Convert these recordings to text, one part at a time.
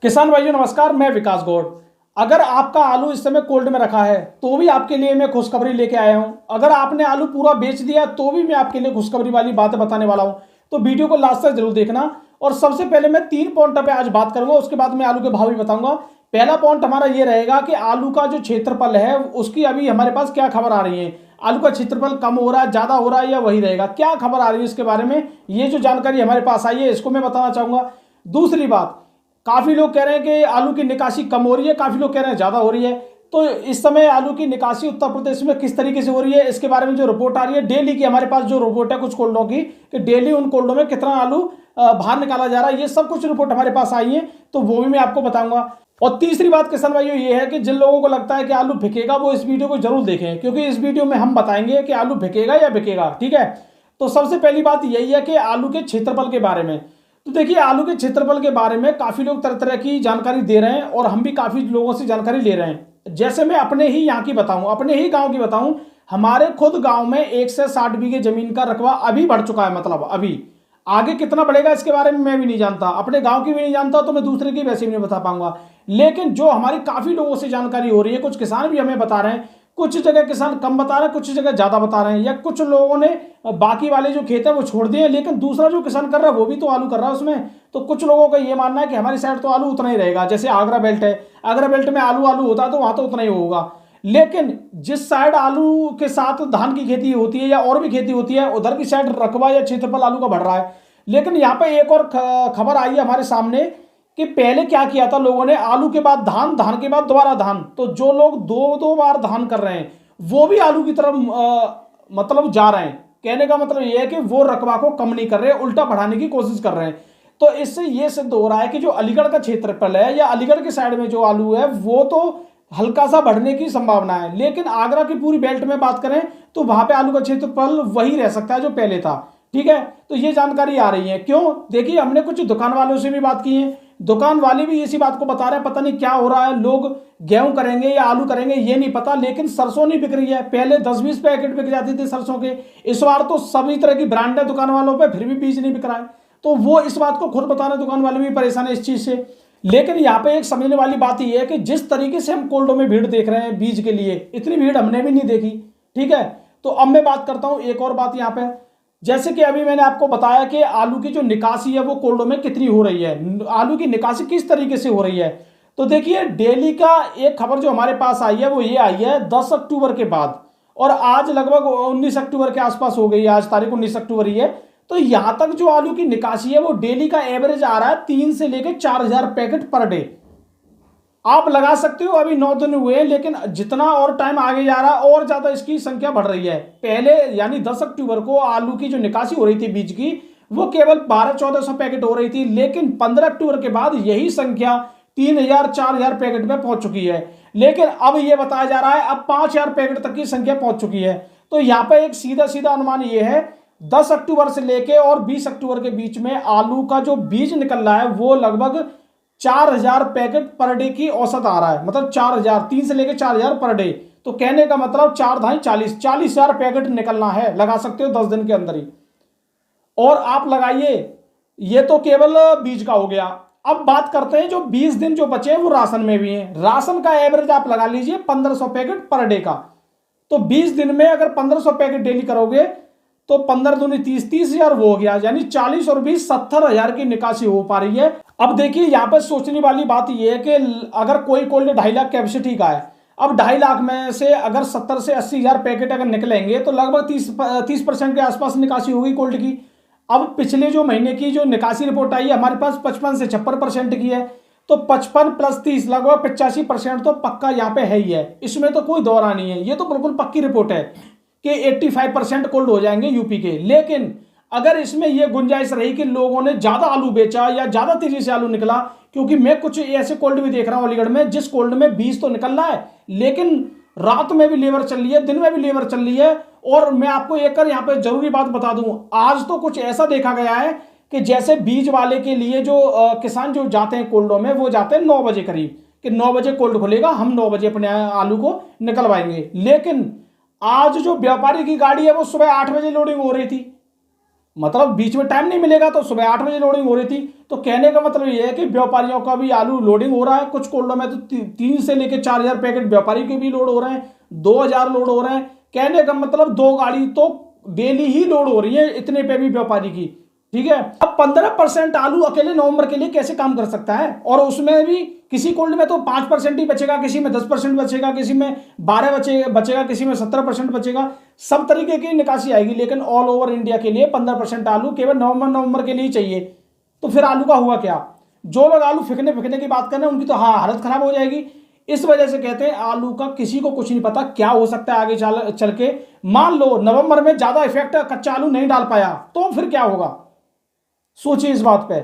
किसान भाइयों नमस्कार, मैं विकास गौड़। अगर आपका आलू इस समय कोल्ड में रखा है तो भी आपके लिए मैं खुशखबरी लेके आया हूं। अगर आपने आलू पूरा बेच दिया तो भी मैं आपके लिए खुशखबरी वाली बातें बताने वाला हूं। तो वीडियो को लास्ट तक जरूर देखना। और सबसे पहले मैं 3 पॉइंट पे आज बात करूंगा, उसके बाद मैं आलू के भाव भी बताऊंगा। पहला पॉइंट हमारा ये रहेगा कि आलू का जो क्षेत्रफल है उसकी अभी हमारे पास क्या खबर आ रही है। आलू का क्षेत्रफल कम हो रहा है, ज्यादा हो रहा है या वही रहेगा, क्या खबर आ रही है इसके बारे में, ये जो जानकारी हमारे पास आई है इसको मैं बताना चाहूंगा। दूसरी बात, काफी लोग कह रहे हैं कि आलू की निकासी कम हो रही है, काफी लोग कह रहे हैं ज्यादा हो रही है। तो इस समय आलू की निकासी उत्तर प्रदेश में किस तरीके से हो रही है इसके बारे में जो रिपोर्ट आ रही है, डेली की हमारे पास जो रिपोर्ट है कुछ कोल्डों की, कि डेली उन कोल्डों में कितना आलू बाहर निकाला जा रहा है, ये सब कुछ रिपोर्ट हमारे पास आई है, तो वो भी मैं आपको बताऊंगा। और तीसरी बात किसान भाइयों ये है कि जिन लोगों को लगता है कि आलू बिकेगा वो इस वीडियो को जरूर देखें, क्योंकि इस वीडियो में हम बताएंगे कि आलू बिकेगा या बिकेगा। ठीक है, तो सबसे पहली बात यही है कि आलू के क्षेत्रफल के बारे में। तो देखिए, आलू के क्षेत्रफल के बारे में काफी लोग तरह तरह की जानकारी दे रहे हैं और हम भी काफी लोगों से जानकारी ले रहे हैं। जैसे मैं अपने ही यहाँ की बताऊं, अपने ही गांव की बताऊं, हमारे खुद गांव में 1 से 60 बीघे जमीन का रकबा अभी बढ़ चुका है। मतलब अभी आगे कितना बढ़ेगा इसके बारे में मैं भी नहीं जानता, अपने गांव की भी नहीं जानता, तो मैं दूसरे की वैसे भी नहीं बता पाऊंगा। लेकिन जो हमारी काफी लोगों से जानकारी हो रही है, कुछ किसान भी हमें बता रहे हैं, कुछ जगह किसान कम बता रहे हैं, कुछ जगह ज्यादा बता रहे हैं, या कुछ लोगों ने बाकी वाले जो खेत है वो छोड़ दिए, लेकिन दूसरा जो किसान कर रहा है वो भी तो आलू कर रहा है उसमें। तो कुछ लोगों का ये मानना है कि हमारी साइड तो आलू उतना ही रहेगा। जैसे आगरा बेल्ट है, आगरा बेल्ट में आलू आलू होता है तो वहां तो उतना ही होगा। लेकिन जिस साइड आलू के साथ धान की खेती होती है या और भी खेती होती है, उधर की साइड रकबा या क्षेत्रफल आलू का बढ़ रहा है। लेकिन यहाँ पे एक और खबर आई है हमारे सामने कि पहले क्या किया था लोगों ने, आलू के बाद धान, धान के बाद दोबारा धान, तो जो लोग दो दो बार धान कर रहे हैं वो भी आलू की तरफ मतलब जा रहे हैं। कहने का मतलब ये है कि वो रकबा को कम नहीं कर रहे, उल्टा बढ़ाने की कोशिश कर रहे हैं। तो इससे ये सिद्ध हो रहा है कि जो अलीगढ़ का क्षेत्रफल है या अलीगढ़ के साइड में जो आलू है वो तो हल्का सा बढ़ने की संभावना है, लेकिन आगरा की पूरी बेल्ट में बात करें तो वहां पे आलू का क्षेत्रफल वही रह सकता है जो पहले था। ठीक है, तो ये जानकारी आ रही है। क्यों? देखिए, हमने कुछ दुकान वालों से भी बात की है, दुकान वाले भी इसी बात को बता रहे हैं, पता नहीं क्या हो रहा है, लोग गेहूं करेंगे या आलू करेंगे ये नहीं पता, लेकिन सरसों नहीं बिक रही है। पहले 10-20 पैकेट बिक जाती थी सरसों के, इस बार तो सभी तरह की ब्रांड है दुकान वालों पे, फिर भी बीज नहीं बिक रहा है। तो वो इस बात को खुद बता रहे, दुकान वाले भी परेशान है इस चीज से। लेकिन यहाँ पे एक समझने वाली बात यह है कि जिस तरीके से हम कोल्डो में भीड़ देख रहे हैं बीज के लिए, इतनी भीड़ हमने भी नहीं देखी। ठीक है, तो अब मैं बात करता हूं एक और बात यहाँ पे। जैसे कि अभी मैंने आपको बताया कि आलू की जो निकासी है वो कोल्डो में कितनी हो रही है, आलू की निकासी किस तरीके से हो रही है। तो देखिए, डेली का एक खबर जो हमारे पास आई है वो ये आई है 10 अक्टूबर के बाद, और आज लगभग 19 अक्टूबर के आसपास हो गई है, आज तारीख 19 अक्टूबर ही है। तो यहां तक जो आलू की निकासी है वो डेली का एवरेज आ रहा है 3 से लेकर 4,000 पैकेट पर डे। आप लगा सकते हो, अभी 9 दिन हुए, लेकिन जितना और टाइम आगे जा रहा है और ज्यादा इसकी संख्या बढ़ रही है। पहले यानी 10 अक्टूबर को आलू की जो निकासी हो रही थी बीज की वो केवल 1200-1400 पैकेट हो रही थी, लेकिन 15 अक्टूबर के बाद यही संख्या 3,000-4,000 पैकेट में पहुंच चुकी है। लेकिन अब यह बताया जा रहा है अब 5,000 पैकेट तक की संख्या पहुंच चुकी है। तो यहां पर एक सीधा सीधा अनुमान यह है, 10 अक्टूबर से लेकर और 20 अक्टूबर के बीच में आलू का जो बीज निकल रहा है वो लगभग 4,000 पैकेट पर डे की औसत आ रहा है। मतलब 4,000, 3 से लेकर 4,000 पर डे। तो कहने का मतलब 4 धाई 40,000 पैकेट निकलना है, लगा सकते हो 10 दिन के अंदर ही। और आप लगाइए, ये तो केवल बीज का हो गया। अब बात करते हैं जो 20 दिन जो बचे हैं वो राशन में भी हैं। राशन का एवरेज आप लगा लीजिए 1,500 पैकेट पर डे का। तो 20 दिन में अगर 1,500 पैकेट डेली करोगे तो 15 दूनी 30,000 वो हो गया, यानी 40 और 20 70,000 की निकासी हो पा रही है। अब देखिए, यहां पर सोचने वाली बात यह है कि अगर कोई कोल्ड 2.5 लाख कैपेसिटी का है, अब 2.5 लाख में से अगर 70 से 80,000 पैकेट अगर निकलेंगे तो लगभग 30% के आसपास निकासी होगी कोल्ड की। अब पिछले जो महीने की जो निकासी रिपोर्ट आई है हमारे पास 55 से 56% की है, तो 55 प्लस 30 लगभग 85% तो पक्का यहाँ पे है ही है, इसमें तो कोई दौरा नहीं है। ये तो बिल्कुल पक्की रिपोर्ट है कि 85% कोल्ड हो जाएंगे यूपी के। लेकिन अगर इसमें यह गुंजाइश रही कि लोगों ने ज्यादा आलू बेचा या ज्यादा तेजी से आलू निकला, क्योंकि मैं कुछ ऐसे कोल्ड भी देख रहा हूं अलीगढ़ में जिस कोल्ड में बीज तो निकल रहा है लेकिन रात में भी लेबर चल रही है, दिन में भी लेबर चल रही है। और मैं आपको एक यहाँ पे जरूरी बात बता दूं, आज तो कुछ ऐसा देखा गया है कि जैसे बीज वाले के लिए जो किसान जो जाते हैं कोल्डों में वो जाते हैं 9 बजे करीब, कि 9 बजे कोल्ड खुलेगा, हम 9 बजे अपने आलू को निकलवाएंगे। लेकिन आज जो व्यापारी की गाड़ी है वो सुबह 8 बजे लोडिंग हो रही थी, मतलब बीच में टाइम नहीं मिलेगा। तो सुबह 8 बजे लोडिंग हो रही थी। तो कहने का मतलब ये है कि व्यापारियों का भी आलू लोडिंग हो रहा है। कुछ कोल्डों में तो 3 से लेकर 4 हजार पैकेट व्यापारी के भी लोड हो रहे हैं, 2 हजार लोड हो रहे हैं। कहने का मतलब 2 गाड़ी तो डेली ही लोड हो रही है इतने पे भी व्यापारी की। ठीक है, अब 15% आलू अकेले नवंबर के लिए कैसे काम कर सकता है? और उसमें भी किसी कोल्ड में तो 5% ही बचेगा, किसी में 10% बचेगा, किसी में 12 बचेगा, किसी में 17% बचेगा। सब तरीके की निकासी आएगी, लेकिन ऑल ओवर इंडिया के लिए 15% आलू केवल नवंबर के लिए चाहिए। तो फिर आलू का हुआ क्या? जो लोग आलू फेंकने की बात कर रहे हैं उनकी तो हाँ हालत खराब हो जाएगी। इस वजह से कहते हैं आलू का किसी को कुछ नहीं पता क्या हो सकता है आगे चल के। मान लो नवंबर में ज्यादा इफेक्ट कच्चा आलू नहीं डाल पाया तो फिर क्या होगा? सोचिए इस बात पे।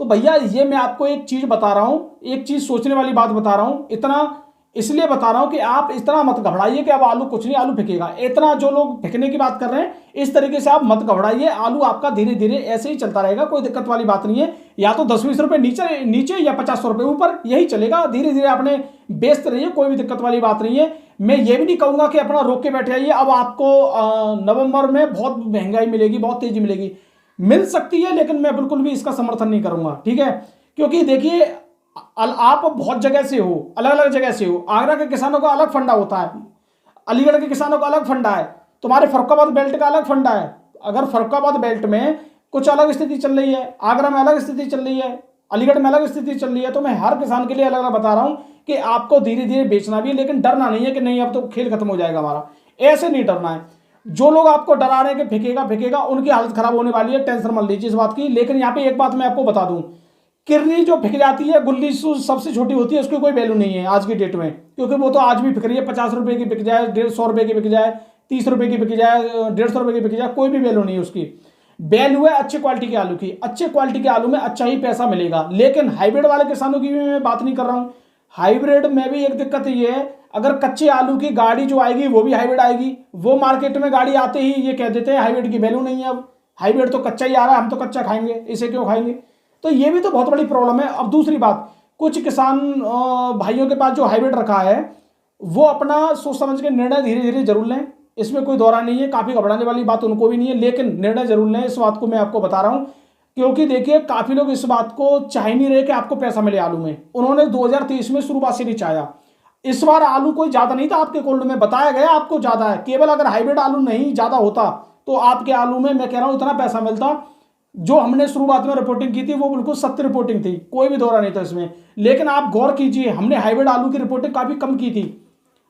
तो भैया ये मैं आपको एक चीज बता रहा हूं, एक चीज सोचने वाली बात बता रहा हूं। इतना इसलिए बता रहा हूं कि आप इतना मत घबराइए कि अब आलू कुछ नहीं, आलू फेंकेगा। इतना जो लोग फेंकने की बात कर रहे हैं इस तरीके से आप मत घबराइए। आलू आपका धीरे धीरे ऐसे ही चलता रहेगा, कोई दिक्कत वाली बात नहीं है। या तो 10-20 रुपए नीचे नीचे या 50 रुपए ऊपर, यही चलेगा। धीरे धीरे अपने बेचते रहिए, कोई भी दिक्कत वाली बात नहीं है। मैं ये भी नहीं कहूंगा कि अपना रोक के बैठे आइए। अब आपको नवंबर में बहुत महंगाई मिलेगी, बहुत तेजी मिलेगी, मिल सकती है, लेकिन मैं बिल्कुल भी इसका समर्थन नहीं करूंगा। ठीक है, क्योंकि देखिए आप बहुत जगह से हो, अलग अलग जगह से हो। आगरा के किसानों का अलग फंडा होता है, अलीगढ़ के किसानों का अलग फंडा है, तुम्हारे फरुखाबाद बेल्ट का अलग फंडा है। अगर फरुखाबाद बेल्ट में कुछ अलग स्थिति चल रही है, आगरा में अलग स्थिति चल रही है, अलीगढ़ में अलग स्थिति चल रही है, तो मैं हर किसान के लिए अलग अलग बता रहा हूं कि आपको धीरे धीरे बेचना भी है, लेकिन डरना नहीं है कि नहीं अब तो खेल खत्म हो जाएगा हमारा। ऐसे नहीं डरना है। जो लोग आपको डरा रहे हैं कि फेंकेगा फेंकेगा, उनकी हालत खराब होने वाली है, टेंशन मत लीजिए इस बात की। लेकिन यहाँ पे एक बात मैं आपको बता दूं, किरनी जो फेंक जाती है, गुल्ली सबसे छोटी होती है, उसकी कोई वैल्यू नहीं है आज की डेट में, क्योंकि वो तो आज भी बिक रही है। 50 रुपए की बिक जाए, 150 रुपए की बिक जाए, 30 रुपए की बिक जाए, 150 रुपए की बिक जाए, कोई भी वैल्यू नहीं है उसकी। वैल्यू है अच्छी क्वालिटी के आलू की। अच्छे क्वालिटी के आलू में अच्छा ही पैसा मिलेगा। लेकिन हाइब्रिड वाले किसानों की भी मैं बात नहीं कर रहा हूं। हाइब्रिड में भी एक दिक्कत ये है, अगर कच्चे आलू की गाड़ी जो आएगी वो भी हाइब्रिड आएगी। वो मार्केट में गाड़ी आते ही ये कह देते हैं हाइब्रिड की वैल्यू नहीं है, अब हाइब्रिड तो कच्चा ही आ रहा है, हम तो कच्चा खाएंगे, इसे क्यों खाएंगे? तो ये भी तो बहुत बड़ी प्रॉब्लम है। अब दूसरी बात, कुछ किसान भाइयों के पास जो हाइब्रिड रखा है वो अपना सोच समझ के निर्णय धीरे धीरे जरूर लें, इसमें कोई दौरा नहीं है। काफी घबराने वाली बात उनको भी नहीं है, लेकिन निर्णय जरूर लें। इस बात को मैं आपको बता रहा हूं, क्योंकि देखिए काफी लोग इस बात को चाह नहीं रहे कि आपको पैसा मिले आलू में। उन्होंने 2023 में शुरुआत से नहीं चाहा। इस बार आलू कोई ज्यादा नहीं था आपके कोल्ड में, बताया गया आपको ज्यादा है। केवल अगर हाइब्रिड आलू नहीं ज्यादा होता तो आपके आलू में मैं कह रहा हूं इतना पैसा मिलता। जो हमने शुरुआत में रिपोर्टिंग की थी वो बिल्कुल सत्य रिपोर्टिंग थी, कोई भी दौरा नहीं था इसमें। लेकिन आप गौर कीजिए, हमने हाइब्रिड आलू की रिपोर्टिंग काफी कम की थी,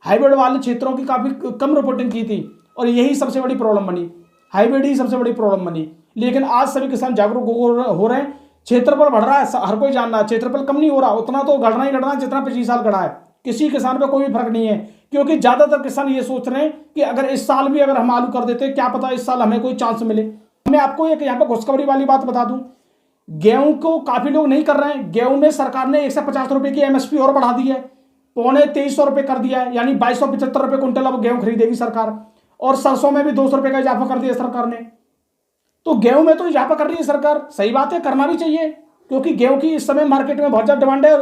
हाइब्रिड वाले क्षेत्रों की काफी कम रिपोर्टिंग की थी, और यही सबसे बड़ी प्रॉब्लम बनी। हाइब्रिड ही सबसे बड़ी प्रॉब्लम बनी। लेकिन आज सभी किसान जागरूक हो रहे हैं। क्षेत्रफल बढ़ रहा है, हर कोई जान रहा है, क्षेत्रफल कम नहीं हो रहा, उतना तो गढ़ना ही गढ़ना है जितना 25 साल गढ़ा है। किसी किसान पे कोई भी फर्क नहीं है, क्योंकि ज्यादातर किसान ये सोच रहे हैं कि अगर इस साल भी अगर हम आलू कर देते, क्या पता इस साल हमें कोई चांस मिले। मैं आपको एक यहाँ पे खुशखबरी वाली बात बता दूं, गेहूं को काफी लोग नहीं कर रहे हैं। गेहूं में सरकार ने 150 रुपए की एमएसपी और बढ़ा दी है, 2300 रुपए कर दिया है, यानी 2275 रुपए कुंटल अब गेहूं खरीदेगी सरकार। और सरसों में भी 200 रुपए का इजाफा कर दिया सरकार ने। तो गेहूं में तो इजाफा कर रही है सरकार, सही बात है, करना भी चाहिए, क्योंकि गेहूं की इस समय मार्केट में बहुत ज्यादा डिमांड है।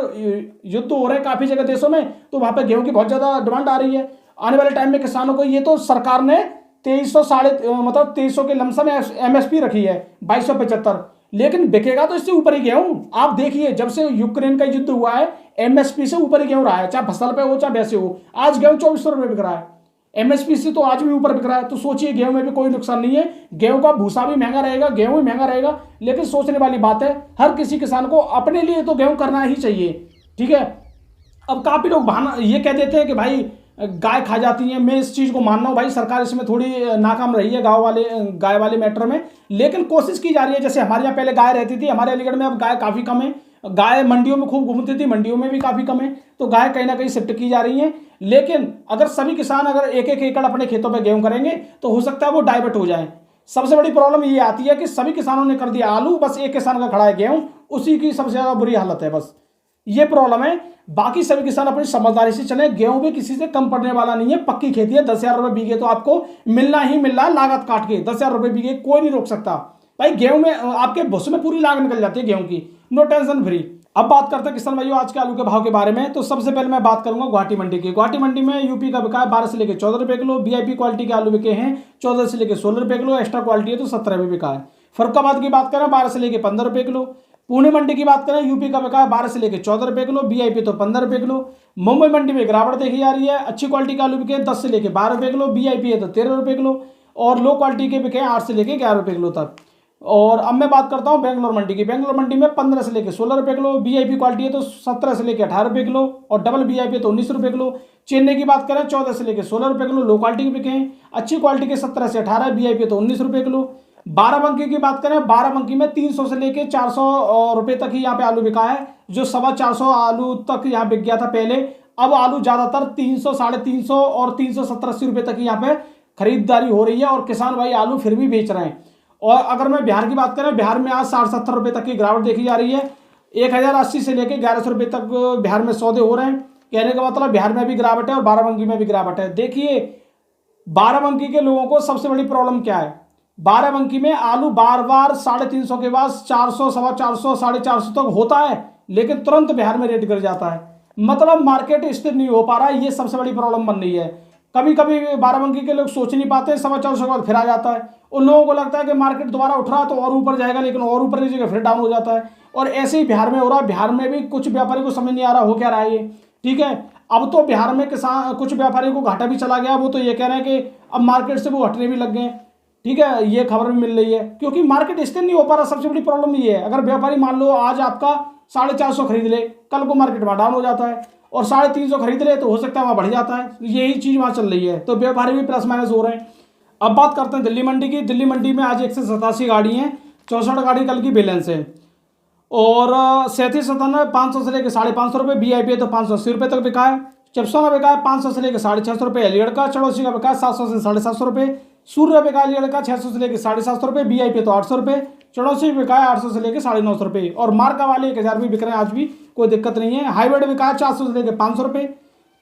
युद्ध हो रहे हैं काफी जगह देशों में, तो वहां पे गेहूं की बहुत ज्यादा डिमांड आ रही है। आने वाले टाइम में किसानों को, ये तो सरकार ने 2300 के लमसम एमएसपी रखी है 2275, लेकिन बिकेगा तो इससे ऊपर ही गेहूं। आप देखिए जब से यूक्रेन का युद्ध हुआ है एमएसपी से ऊपर ही गेहूं रहा है, चाहे फसल पे हो चाहे वैसे हो। आज गेहूं 2400 रुपए बिक रहा है, एमएसपी से तो आज भी ऊपर बिक रहा है। तो सोचिए गेहूं में भी कोई नुकसान नहीं है, गेहूं का भूसा भी महंगा रहेगा, गेहूं भी महंगा रहेगा। लेकिन सोचने वाली बात है, हर किसी किसान को अपने लिए तो गेहूं करना ही चाहिए। ठीक है, अब काफी लोग बहाना ये कह देते हैं कि भाई गाय खा जाती है। मैं इस चीज को मान रहा हूं भाई, सरकार इसमें थोड़ी नाकाम रही है गाय वाले मैटर में, लेकिन कोशिश की जा रही है। जैसे हमारे यहाँ पहले गाय रहती थी, हमारे अलीगढ़ में अब गाय काफी कम है। गाय मंडियों में खूब घूमती थी, मंडियों में भी काफी कम है, तो गाय कहीं ना कहीं शिफ्ट की जा रही है। लेकिन अगर सभी किसान अगर एक एक एकड़ अपने खेतों में गेहूं करेंगे तो हो सकता है वो डाइवर्ट हो जाए। सबसे बड़ी प्रॉब्लम ये आती है कि सभी किसानों ने कर दिया आलू, बस एक किसान का खड़ा है गेहूं, उसी की सबसे ज्यादा बुरी हालत है। बस ये प्रॉब्लम है। बाकी सभी किसान अपनी समझदारी से चले, गेहूं भी किसी से कम पड़ने वाला नहीं है, पक्की खेती है। 10,000 रुपए बीघे तो आपको मिलना ही मिल रहा है, लागत काट के 10,000 रुपए बीघे कोई नहीं रोक सकता भाई। गेहूं में आपके भुस में पूरी लागत निकल जाती है गेहूं की, नो टेंशन फ्री। अब बात करते हैं किसान भाइयों आज के आलू के भाव के बारे में। तो सबसे पहले मैं बात करूंगा गुवाहाटी मंडी की। गुवाहाटी मंडी में यूपी का बिका है 12 से लेकर 14 रुपए किलो। वीआईपी क्वालिटी के आलू बिके हैं 14 से लेकर 16 रुपए किलो। एक्स्ट्रा क्वालिटी है तो 17 भी बिका है। फरुखाबाद की बात करें 12 से लेके 15 रुपये किलो। पुणे मंडी की बात करें यूपी का बिका है 12 से लेके 14 रुपये किलो, वीआईपी तो 15 रुपये किलो। मुंबई मंडी में गिरावट देखी जा रही है, अच्छी क्वालिटी का आलू बिके 10 से लेके 12 रुपये किलो, वीआईपी है तो 13 रुपये किलो, और लो क्वालिटी के बिके 8 से लेके 11 रुपये किलो तक। और अब मैं बात करता हूँ बेंगलोर मंडी की। बेंगलोर मंडी में 15 से लेके 16 रुपये किलो, वीआईपी क्वालिटी है तो 17 से लेके 18 रुपये किलो, और डबल वीआईपी तो 19 रुपये किलो। चेन्नई की बात करें 14 से लेके 16 रुपये किलो, लो क्वालिटी के बिके हैं, अच्छी क्वालिटी के 17 से 18, वीआईपी तो 19 रुपये किलो। बाराबंकी की बात करें, बाराबंकी में 300 से लेके 400 रुपये तक ही यहाँ पे आलू बिका है, जो 450 आलू तक यहाँ बिक गया था पहले। अब आलू ज्यादातर 300, 350 और 370-80 रुपये तक यहाँ पे खरीदारी हो रही है, और किसान भाई आलू फिर भी बेच रहे हैं। और अगर मैं बिहार की बात करें, बिहार में आज 60-70 रुपये तक की गिरावट देखी जा रही है। 1080 से लेके 1100 रुपये तक बिहार में सौदे हो रहे हैं। कहने का मतलब बिहार में भी गिरावट है और बाराबंकी में भी गिरावट है। देखिए बाराबंकी के लोगों को सबसे बड़ी प्रॉब्लम क्या है, बाराबंकी में आलू बार बार 350 के बाद 400, 450, 450 तक होता है, लेकिन तुरंत बिहार में रेट गिर जाता है। मतलब मार्केट स्थिर नहीं हो पा रहा है, ये सबसे बड़ी प्रॉब्लम बन रही है। कभी कभी बाराबंकी के लोग सोच नहीं पाते, 450 के बाद फिर आ जाता है। उन लोगों को लगता है कि मार्केट दोबारा उठ रहा है तो और ऊपर जाएगा, लेकिन और ऊपर की जगह फिर डाउन हो जाता है। और ऐसे ही बिहार में हो रहा है। बिहार में भी कुछ व्यापारी को समझ नहीं आ रहा हो क्या रहा है ये, ठीक है। अब तो बिहार में किसान कुछ व्यापारी को घाटा भी चला गया, वो तो ये कह रहे हैं कि अब मार्केट से वो हटने भी लग गए, ठीक है। ये खबर भी मिल रही है, क्योंकि मार्केट स्थिर नहीं हो पा रहा। सबसे बड़ी प्रॉब्लम ये है, अगर व्यापारी मान लो आज आपका 450 खरीद ले, कल को मार्केट वहाँ डाउन हो जाता है, और 350 खरीद ले तो हो सकता है वहाँ बढ़ जाता है। यही चीज़ वहाँ चल रही है, तो व्यापारी भी प्लस माइनस हो रहे हैं। अब बात करते हैं दिल्ली मंडी की। दिल्ली मंडी में आज 187 गाड़ी हैं, 64 गाड़ी कल की बैलेंस है, और 37-57 500 से लेकर 550 रुपये, वीआईपी तो 580 रुपये तक बिका है। चिप्सों का बिका है 500 से लेकर 650 रुपये, अलीगढ़ का। चौड़ौसी का बिका है 700 से 750 रुपये। सूर्य बिका है अलीगढ़ का 600 से लेकर 750 रुपये, वीआईपी तो 800 रुपये। चौड़ौसी बिका है 800 से लेकर 950 रुपये, और मार्का वाले 1000 भी बिक रहे हैं आज भी, कोई दिक्कत नहीं है। हाईब्रिड बिका है 400 से लेकर 500 रुपये।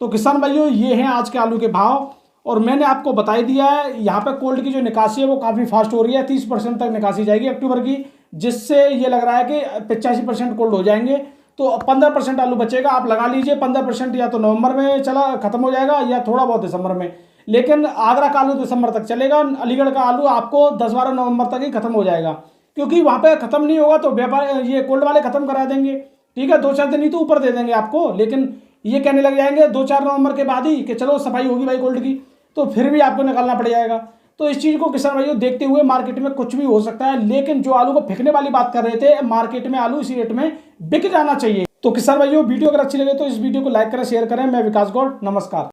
तो किसान भाइयों ये हैं आज के आलू के भाव, और मैंने आपको बता ही दिया है। यहाँ पे कोल्ड की जो निकासी है वो काफ़ी फास्ट हो रही है, 30% तक निकासी जाएगी अक्टूबर की, जिससे ये लग रहा है कि 85% कोल्ड हो जाएंगे। तो 15% आलू बचेगा, आप लगा लीजिए। 15% या तो नवंबर में चला खत्म हो जाएगा, या थोड़ा बहुत दिसंबर में, लेकिन आगरा का आलू दिसंबर तक चलेगा। अलीगढ़ का आलू आपको 10-12 नवंबर तक ही खत्म हो जाएगा, क्योंकि वहाँ पे खत्म नहीं होगा तो व्यापार ये कोल्ड वाले खत्म करा देंगे, ठीक है। 2-4 दिन ही तो ऊपर दे देंगे आपको, लेकिन ये कहने लग जाएंगे 2-4 नवंबर के बाद ही कि चलो सफाई होगी भाई कोल्ड की, तो फिर भी आपको निकालना पड़ जाएगा। तो इस चीज़ को किसान भाइयों देखते हुए मार्केट में कुछ भी हो सकता है, लेकिन जो आलू को फेंकने वाली बात कर रहे थे, मार्केट में आलू इसी रेट में बिक जाना चाहिए। तो किसान भाइयों वीडियो अगर अच्छी लगे तो इस वीडियो को लाइक करें, शेयर करें। मैं विकास गौड़, नमस्कार।